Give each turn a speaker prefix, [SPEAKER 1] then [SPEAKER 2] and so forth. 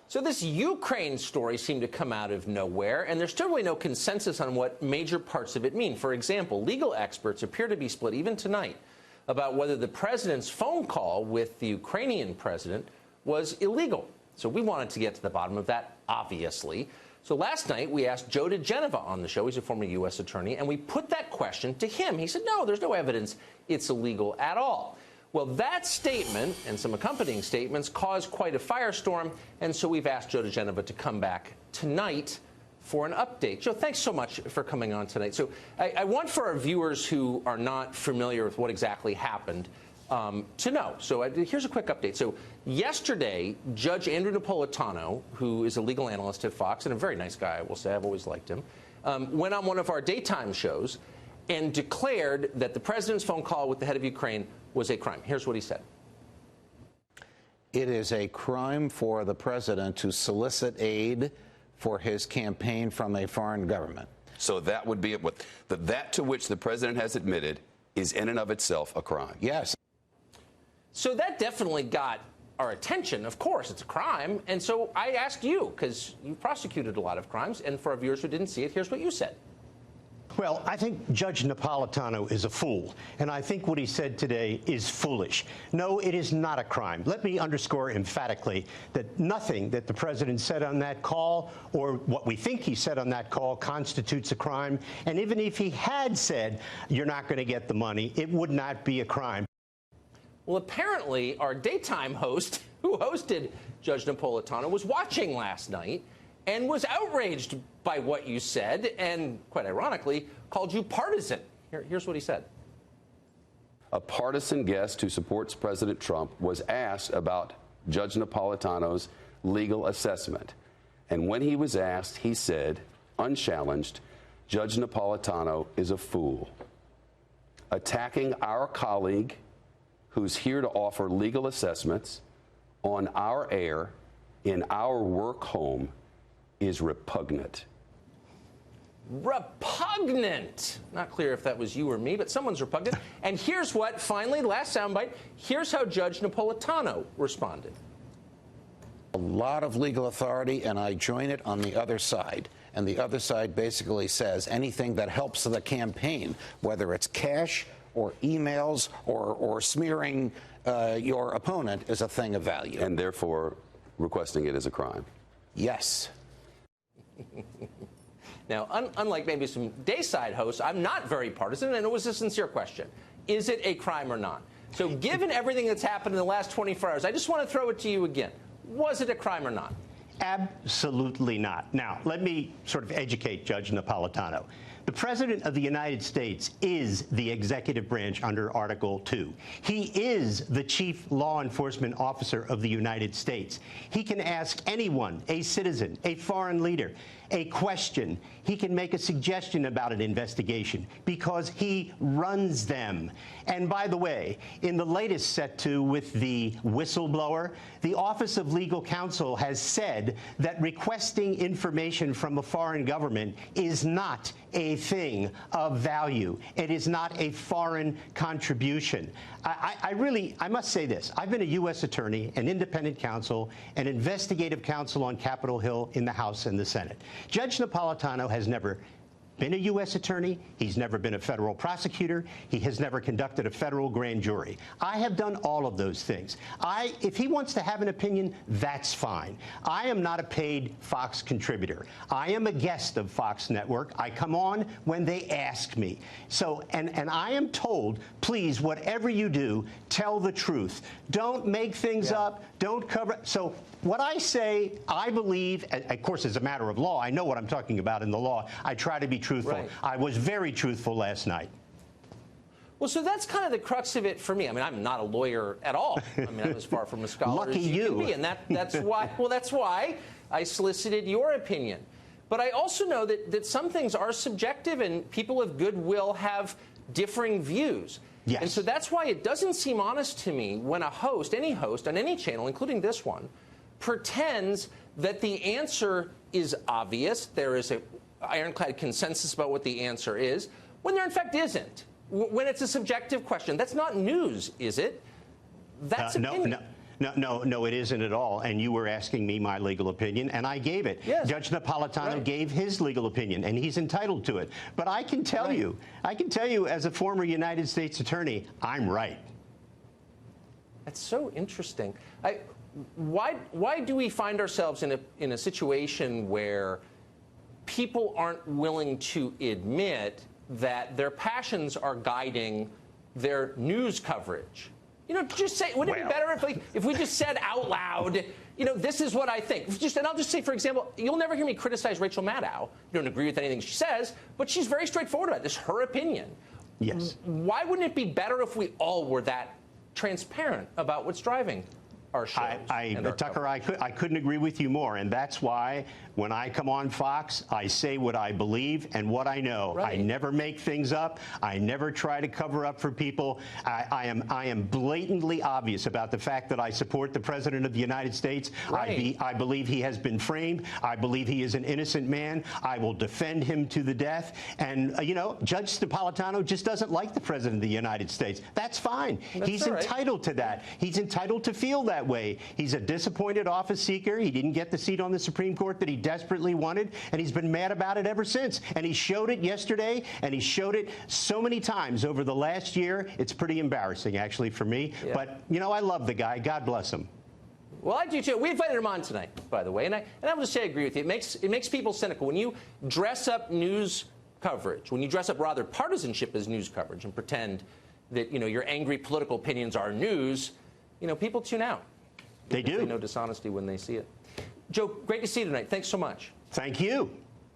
[SPEAKER 1] So this Ukraine story seemed to come out of nowhere, and there's still really no consensus on what major parts of it mean. For example, legal experts appear to be split, even tonight, about whether the president's phone call with the Ukrainian president was illegal. So we wanted to get to the bottom of that, obviously. So last night, we asked Joe diGenova on the show. He's a former U.S. attorney, and we put that question to him. He said, no, there's no evidence it's illegal at all. Well, that statement and some accompanying statements caused quite a firestorm, and so we've asked Joe diGenova to come back tonight for an update. Joe, thanks so much for coming on tonight. So I want for our viewers who are not familiar with what exactly happened to know. So here's a quick update. So yesterday, Judge Andrew Napolitano, who is a legal analyst at Fox and a very nice guy, I will say, I've always liked him, went on one of our daytime shows and declared that the president's phone call with the head of Ukraine was a crime. Here's what he said.
[SPEAKER 2] It is a crime for the president to solicit aid for his campaign from a foreign government.
[SPEAKER 3] So that would be that to which the president has admitted is in and of itself a crime.
[SPEAKER 2] Yes.
[SPEAKER 1] So that definitely got our attention. Of course, it's a crime. And so I asked you, because you prosecuted a lot of crimes, and for our viewers who didn't see it, here's what you said.
[SPEAKER 4] Well, I think Judge Napolitano is a fool, and I think what he said today is foolish. No, it is not a crime. Let me underscore emphatically that nothing that the president said on that call or what we think he said on that call constitutes a crime. And even if he had said, you're not going to get the money, it would not be a crime.
[SPEAKER 1] Well, apparently, our daytime host, who hosted Judge Napolitano, was watching last night and was outraged by what you said and, quite ironically, called you partisan. Here's what he said.
[SPEAKER 3] A partisan guest who supports President Trump was asked about Judge Napolitano's legal assessment. And when he was asked, he said, unchallenged, Judge Napolitano is a fool. Attacking our colleague who's here to offer legal assessments on our air in our work home is repugnant.
[SPEAKER 1] Repugnant. Not clear if that was you or me, but someone's repugnant. And here's what, finally, last soundbite, here's how Judge Napolitano responded.
[SPEAKER 2] A lot of legal authority, and I join it on the other side. And the other side basically says anything that helps the campaign, whether it's cash or emails or smearing your opponent, is a thing of value.
[SPEAKER 3] And therefore, requesting it is a crime.
[SPEAKER 2] Yes.
[SPEAKER 1] Now, unlike maybe some dayside hosts, I'm not very partisan, and it was a sincere question. Is it a crime or not? So given everything that's happened in the last 24 hours, I just want to throw it to you again. Was it a crime or not?
[SPEAKER 4] Absolutely not. Now, let me sort of educate Judge Napolitano. The President of the United States is the executive branch under Article 2. He is the chief law enforcement officer of the United States. He can ask anyone, a citizen, a foreign leader, a question. He can make a suggestion about an investigation because he runs them. And by the way, in the latest set to with the whistleblower, the Office of Legal Counsel has said that requesting information from a foreign government is not a thing of value. It is not a foreign contribution. I must say this. I've been a U.S. attorney, an independent counsel, an investigative counsel on Capitol Hill in the House and the Senate. Judge Napolitano has never been a U.S. attorney. He's never been a federal prosecutor. He has never conducted a federal grand jury. I have done all of those things. If he wants to have an opinion, that's fine. I am not a paid Fox contributor. I am a guest of Fox Network. I come on when they ask me. So, and I am told, please, whatever you do, tell the truth. Don't make things up. Don't cover. So what I say, I believe, of course, as a matter of law, I know what I'm talking about in the law. I try to be truthful.
[SPEAKER 1] Right.
[SPEAKER 4] I was very truthful last night.
[SPEAKER 1] Well, so that's kind of the crux of it for me. I mean, I'm not a lawyer at all. I mean, I'm as far from a scholar
[SPEAKER 4] Lucky
[SPEAKER 1] as you can be, and that's why. Well, that's why I solicited your opinion. But I also know that some things are subjective, and people of goodwill have differing views.
[SPEAKER 4] Yes.
[SPEAKER 1] And so that's why it doesn't seem honest to me when a host, any host on any channel, including this one, pretends that the answer is obvious. There is an ironclad consensus about what the answer is, when there in fact isn't. When it's a subjective question. That's not news, is it? That's opinion.
[SPEAKER 4] No, it isn't at all. And you were asking me my legal opinion, and I gave it.
[SPEAKER 1] Yes.
[SPEAKER 4] Judge Napolitano gave his legal opinion, and he's entitled to it. But I can tell you, as a former United States attorney, I'm right.
[SPEAKER 1] That's so interesting. Why do we find ourselves in a situation where people aren't willing to admit that their passions are guiding their news coverage? You know, just say, wouldn't it be better if we just said out loud, you know, this is what I think. And I'll just say, for example, you'll never hear me criticize Rachel Maddow. You don't agree with anything she says, but she's very straightforward about this, her opinion.
[SPEAKER 4] Yes.
[SPEAKER 1] Why wouldn't it be better if we all were that transparent about what's driving our shows?
[SPEAKER 4] Tucker, I couldn't agree with you more, and that's why when I come on Fox, I say what I believe and what I know.
[SPEAKER 1] Right.
[SPEAKER 4] I never make things up. I never try to cover up for people. I am blatantly obvious about the fact that I support the President of the United States.
[SPEAKER 1] Right.
[SPEAKER 4] I believe he has been framed. I believe he is an innocent man. I will defend him to the death. And, you know, Judge Napolitano just doesn't like the President of the United States. That's fine. He's entitled to that. He's entitled to feel that way. He's a disappointed office seeker. He didn't get the seat on the Supreme Court that he desperately wanted, and he's been mad about it ever since. And he showed it yesterday, and he showed it so many times over the last year. It's pretty embarrassing, actually, for me. Yeah. But, you know, I love the guy. God bless him.
[SPEAKER 1] Well, I do too. We invited him on tonight, by the way, and I will just say I agree with you. It makes people cynical when you dress up news coverage, when you dress up rather partisanship as news coverage, and pretend that, you know, your angry political opinions are news. You know, people tune out.
[SPEAKER 4] They do.
[SPEAKER 1] They know dishonesty when they see it. Joe, great to see you tonight. Thanks so much.
[SPEAKER 4] Thank you.